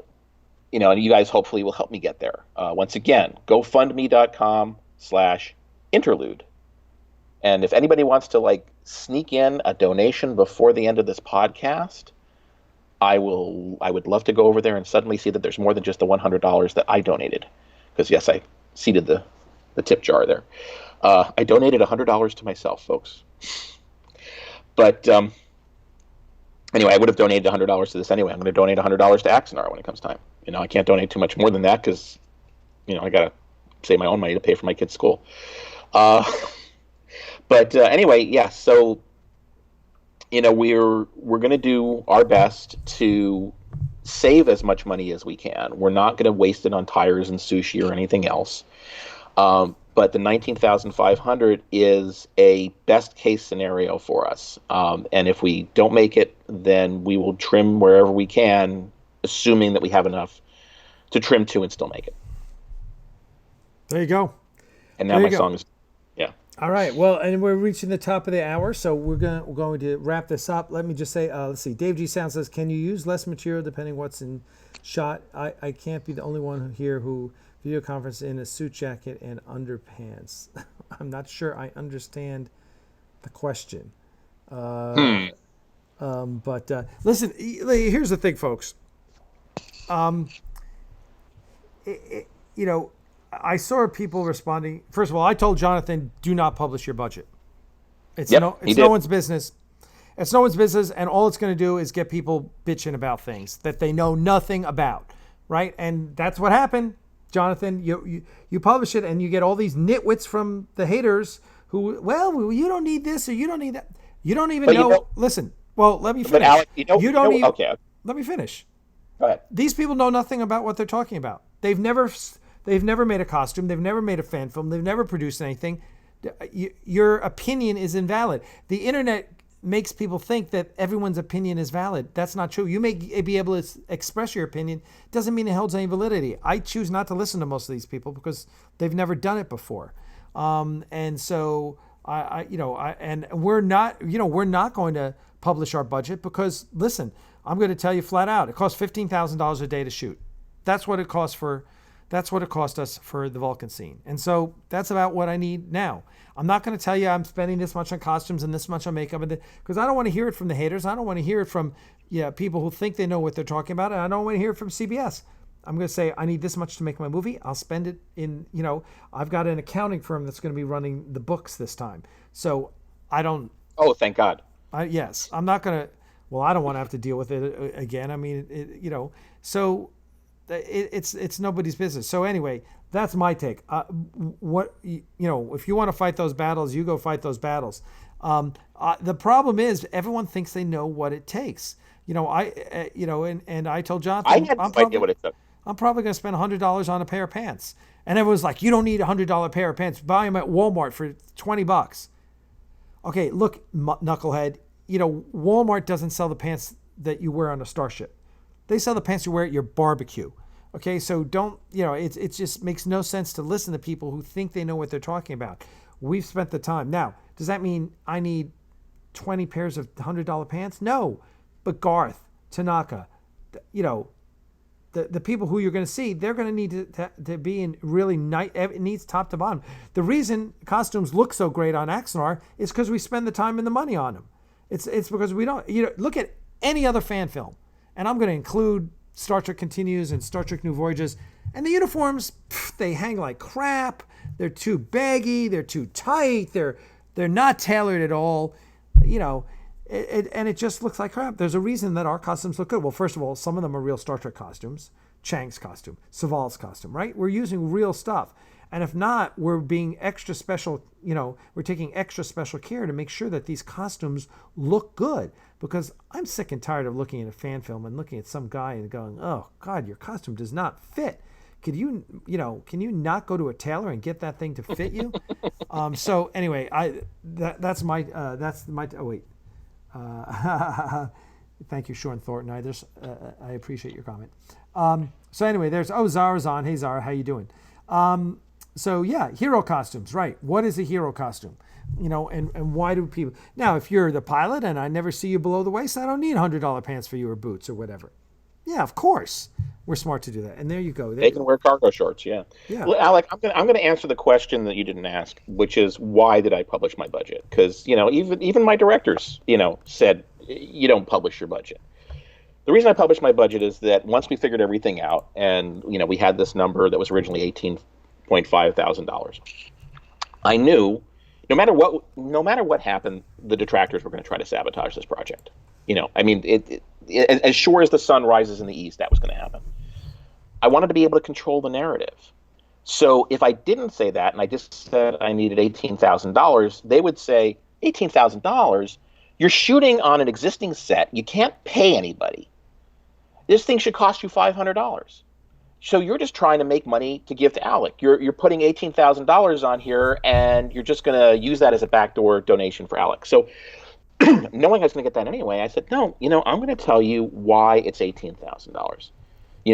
you guys hopefully will help me get there. Once again, GoFundMe.com/interlude. And if anybody wants to sneak in a donation before the end of this podcast, I would love to go over there and suddenly see that there's more than just the $100 that I donated. Because yes, I seeded the tip jar there. I donated $100 to myself, folks. But anyway, I would have donated $100 to this anyway. I'm going to donate $100 to Axanar when it comes time. I can't donate too much more than that because, I got to save my own money to pay for my kids' school. But anyway, yeah. So, we're going to do our best to save as much money as we can. We're not going to waste it on tires and sushi or anything else. But the 19,500 is a best case scenario for us. And if we don't make it, then we will trim wherever we can, assuming that we have enough to trim to and still make it. There you go. And now my song is, yeah. All right. Well, and we're reaching the top of the hour, so we're going to wrap this up. Let me just say, let's see. Dave G. Sound says, can you use less material depending what's in shot? I can't be the only one here who video conference in a suit jacket and underpants. I'm not sure I understand the question. But listen, here's the thing, folks. I saw people responding. First of all, I told Jonathan, do not publish your budget. It's no one's business. It's no one's business, and all it's going to do is get people bitching about things that they know nothing about, right? And that's what happened. Jonathan, you publish it and you get all these nitwits from the haters who, well, you don't need this or you don't need that. You don't even know. Listen, well, let me finish. But Alec, you don't even. Okay. Let me finish. Go ahead. These people know nothing about what they're talking about. They've never made a costume. They've never made a fan film. They've never produced anything. Your opinion is invalid. The internet makes people think that everyone's opinion is valid. That's not true. You may be able to express your opinion. Doesn't mean it holds any validity. I choose not to listen to most of these people because they've never done it before. And so we're not going to publish our budget because, listen, I'm going to tell you flat out, it costs $15,000 a day to shoot. That's what it cost us for the Vulcan scene. And so that's about what I need now. I'm not going to tell you I'm spending this much on costumes and this much on makeup, because I don't want to hear it from the haters. I don't want to hear it from people who think they know what they're talking about. And I don't want to hear it from CBS. I'm going to say, I need this much to make my movie. I'll spend it in, I've got an accounting firm that's going to be running the books this time. So I don't. Oh, thank God. Yes. I'm not going to. Well, I don't want to have to deal with it again. I mean, so it's nobody's business. So anyway, that's my take. If you want to fight those battles, you go fight those battles. The problem is everyone thinks they know what it takes. And I told Jonathan, I had no idea what it took. I'm probably going to spend $100 on a pair of pants. And everyone's like, you don't need a $100 pair of pants. Buy them at Walmart for $20. Okay, look, knucklehead, Walmart doesn't sell the pants that you wear on a Starship. They sell the pants you wear at your barbecue. Okay, so don't, it just makes no sense to listen to people who think they know what they're talking about. We've spent the time. Now, does that mean I need 20 pairs of $100 pants? No. But Garth, Tanaka, the people who you're going to see, they're going to need to be in really nice. It needs top to bottom. The reason costumes look so great on Axanar is because we spend the time and the money on them. It's because we don't. Look at any other fan film, and I'm going to include Star Trek Continues and Star Trek New Voyages, and the uniforms, they hang like crap. They're too baggy. They're too tight. They're not tailored at all. And it just looks like crap. There's a reason that our costumes look good. Well, first of all, some of them are real Star Trek costumes. Chang's costume, Saval's costume, right? We're using real stuff. And if not, we're being extra special, we're taking extra special care to make sure that these costumes look good. Because I'm sick and tired of looking at a fan film and looking at some guy and going, oh, God, your costume does not fit. Can you not go to a tailor and get that thing to fit you? So anyway, that's my, oh, wait. Thank you, Sean Thornton. I appreciate your comment. So anyway, Zara's on. Hey, Zara, how you doing? So yeah, hero costumes, right? What is a hero costume? And why do people... Now, if you're the pilot and I never see you below the waist, I don't need $100 pants for you or boots or whatever. Yeah, of course. We're smart to do that. And there you go. They can wear cargo shorts, yeah. Well, Alec, I'm gonna answer the question that you didn't ask, which is why did I publish my budget? Because, even my directors, said you don't publish your budget. The reason I published my budget is that once we figured everything out and, we had this number that was originally $18.5 thousand, I knew no matter what happened, the detractors were going to try to sabotage this project. As sure as the sun rises in the east, that was going to happen. I wanted to be able to control the narrative. So if I didn't say that and I just said I needed $18,000, they would say, $18,000? You're shooting on an existing set. You can't pay anybody. This thing should cost you $500. So you're just trying to make money to give to Alec. You're putting $18,000 on here, and you're just going to use that as a backdoor donation for Alec. So knowing I was going to get that anyway, I said, no, I'm going to tell you why it's $18,000.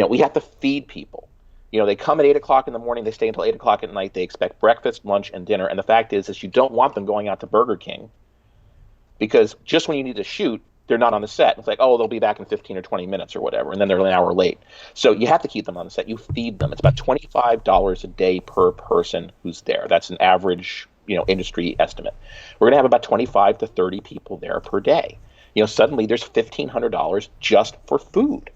We have to feed people. They come at 8 o'clock in the morning, they stay until 8 o'clock at night, they expect breakfast, lunch, and dinner. And the fact is you don't want them going out to Burger King because just when you need to shoot, they're not on the set. It's like, oh, they'll be back in 15 or 20 minutes or whatever, and then they're an hour late. So you have to keep them on the set. You feed them. It's about $25 a day per person who's there. That's an average, industry estimate. We're going to have about 25 to 30 people there per day. Suddenly there's $1,500 just for food.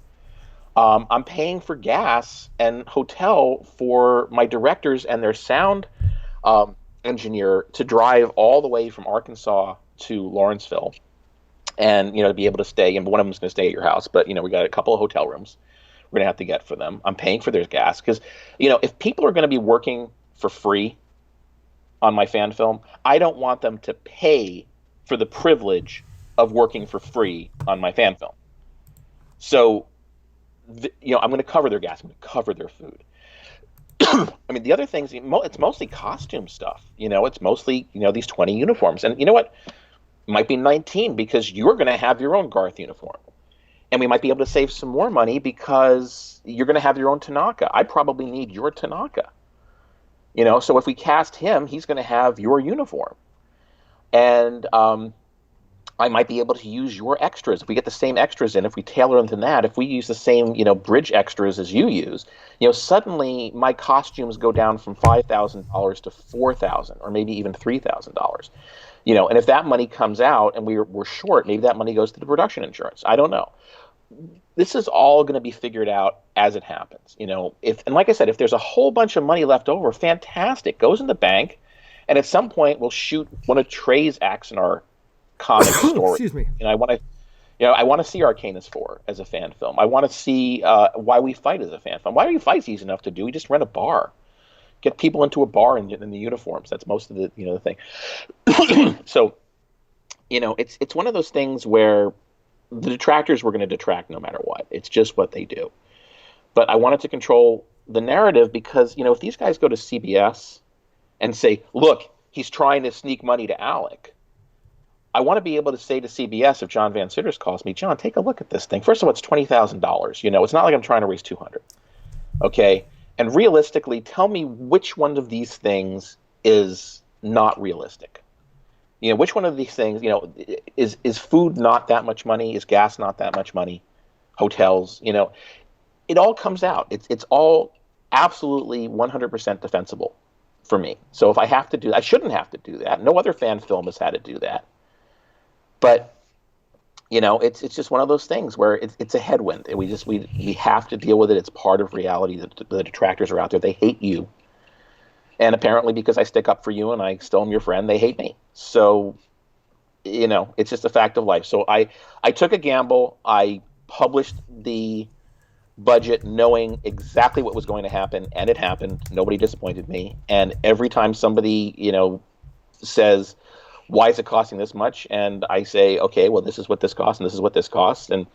I'm paying for gas and hotel for my directors and their sound engineer to drive all the way from Arkansas to Lawrenceville. And, to be able to stay, and one of them is going to stay at your house, but, we got a couple of hotel rooms we're going to have to get for them. I'm paying for their gas because, if people are going to be working for free on my fan film, I don't want them to pay for the privilege of working for free on my fan film. So I'm going to cover their gas. I'm going to cover their food. I mean, the other things, it's mostly costume stuff. It's mostly, these 20 uniforms. And you know what? It might be 19 because you're going to have your own Garth uniform. And we might be able to save some more money because you're going to have your own Tanaka. I probably need your Tanaka. So if we cast him, he's going to have your uniform. And I might be able to use your extras. If we get the same extras in, if we tailor them to that, if we use the same, bridge extras as you use, suddenly my costumes go down from $5,000 to $4,000 or maybe even $3,000. And if that money comes out and we're short, maybe that money goes to the production insurance. I don't know. This is all going to be figured out as it happens. And like I said, if there's a whole bunch of money left over, fantastic, goes in the bank, and at some point we'll shoot one of Trey's Axanar comic stories. Excuse me. And I want to see Arcanus 4 as a fan film. I want to see Why We Fight as a fan film. Why We Fight's easy enough to do. We just rent a bar, get people into a bar in the uniforms. That's most of the the thing. So, it's one of those things where the detractors were going to detract no matter what. It's just what they do. But I wanted to control the narrative because if these guys go to CBS and say, "Look, he's trying to sneak money to Alec," I want to be able to say to CBS, if John Van Sitters calls me, "John, take a look at this thing. First of all, it's $20,000. It's not like I'm trying to raise $200. Okay, and realistically, tell me which one of these things is not realistic. Which one of these things, is food not that much money? Is gas not that much money? Hotels, it all comes out. It's all absolutely 100% defensible for me. So if I have to do, I shouldn't have to do that. No other fan film has had to do that. But it's just one of those things where it's a headwind, and we have to deal with it. It's part of reality. The detractors are out there. They hate you, and apparently because I stick up for you and I still am your friend, they hate me. So it's just a fact of life. So I took a gamble. I published the budget knowing exactly what was going to happen, and it happened. Nobody disappointed me. And every time somebody says, "Why is it costing this much?" and I say, "Okay, well, this is what this costs, and this is what this costs." And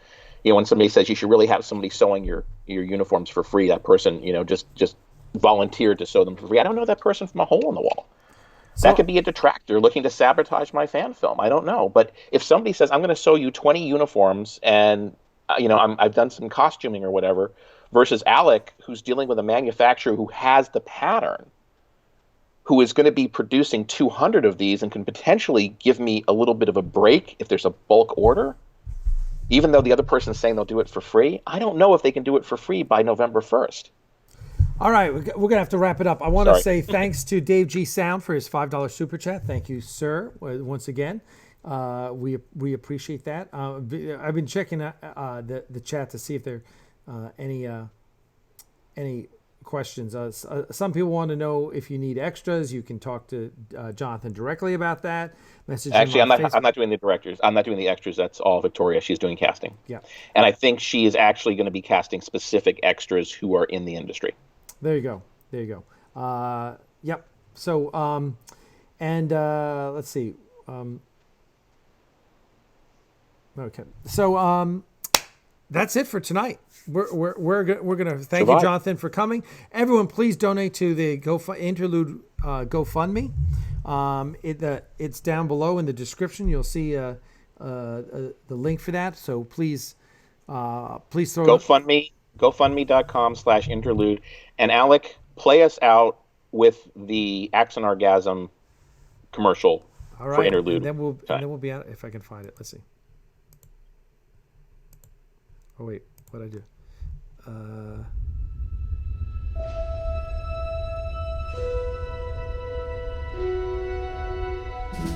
when somebody says you should really have somebody sewing your uniforms for free, that person just volunteered to sew them for free. I don't know that person from a hole in the wall. So, that could be a detractor looking to sabotage my fan film. I don't know. But if somebody says, "I'm going to sew you 20 uniforms and I've done some costuming or whatever," versus Alec, who's dealing with a manufacturer who has the pattern, who is going to be producing 200 of these and can potentially give me a little bit of a break if there's a bulk order, even though the other person is saying they'll do it for free, I don't know if they can do it for free by November 1st. All right, we're going to have to wrap it up. I want to say thanks to Dave G. Sound for his $5 super chat. Thank you, sir, once again. We appreciate that. I've been checking the chat to see if there are any questions. Some people want to know if you need extras. You can talk to Jonathan directly about that. Actually, I'm not doing the directors. I'm not doing the extras. That's all Victoria. She's doing casting. Yeah. And I think she is actually going to be casting specific extras who are in the industry. There you go. Yep. So, let's see. Okay. So, that's it for tonight. We're gonna thank you, Jonathan, for coming. Everyone, please donate to the Interlude GoFundMe. It's down below in the description. You'll see the link for that. So please throw GoFundMe.com/interlude. And Alec, play us out with the Axanar-gasm commercial for Interlude. And then we'll be out if I can find it. Let's see. Oh wait, what'd I do?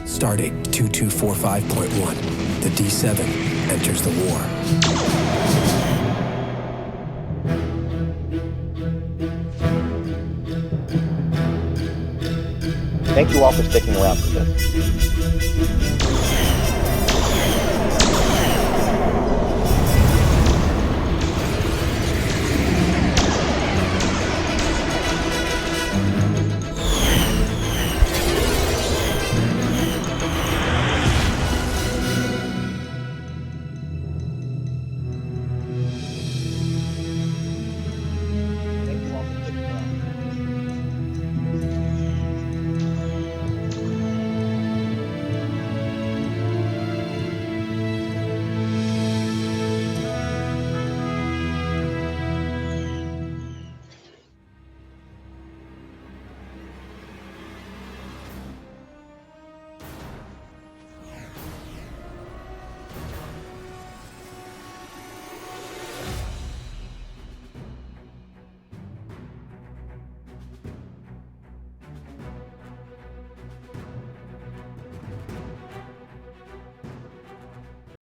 Stardate 2245.1. The D7 enters the war. Thank you all for sticking around for this.